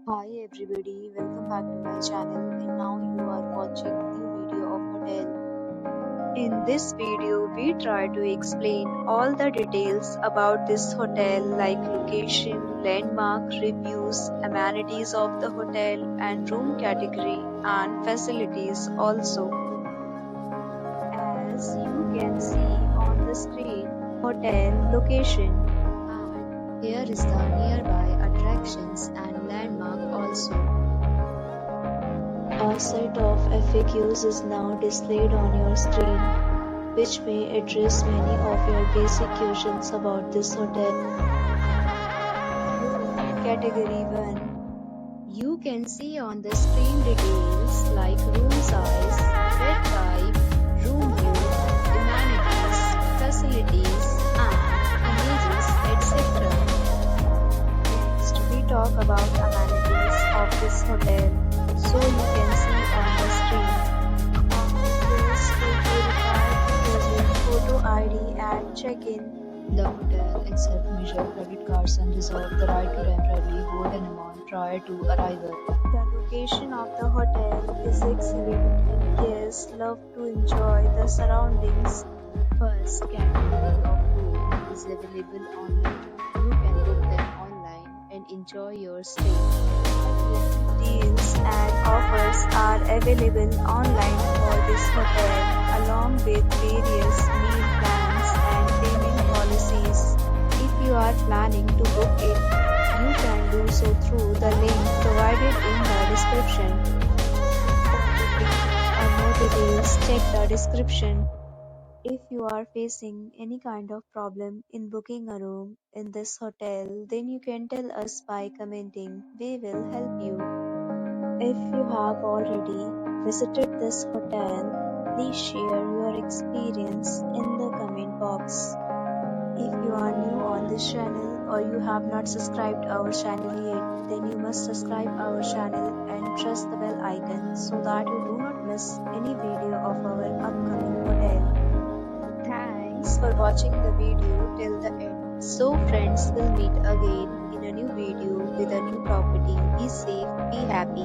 Hi everybody, welcome back to my channel and now you are watching new video of hotel. In this video, we try to explain all the details about this hotel like location, landmark, reviews, amenities of the hotel and room category and facilities also. As you can see on the screen, hotel location. And here is the nearby attractions and landmark also. A set of FAQs is now displayed on your screen, which may address many of your basic questions about this hotel. Category 1. You can see on the screen details like room size, bed type, room view, amenities, facilities, and images, etc. Next, we talk about amenities of this hotel. So you can see on the screen. This will be required to present photo ID at check-in. The hotel accepts major credit cards and reserves the right to temporarily hold an amount prior to arrival. The location of the hotel is excellent and guests love to enjoy the surroundings. First category of room is available online. You can book them online and enjoy your stay. Deals and offers are available online for this hotel along with various meal plans and payment policies. If you are planning to book it, you can do so through the link provided in the description. For more details, check the description. If you are facing any kind of problem in booking a room in this hotel, then you can tell us by commenting. We will help you. If you have already visited this hotel, please share your experience in the comment box. If you are new on this channel or you have not subscribed our channel yet, then you must subscribe our channel and press the bell icon so that you do not miss any video of our upcoming hotel. Thanks for watching the video till the end. So friends, will meet again in a new video with a new property. Be safe, be happy.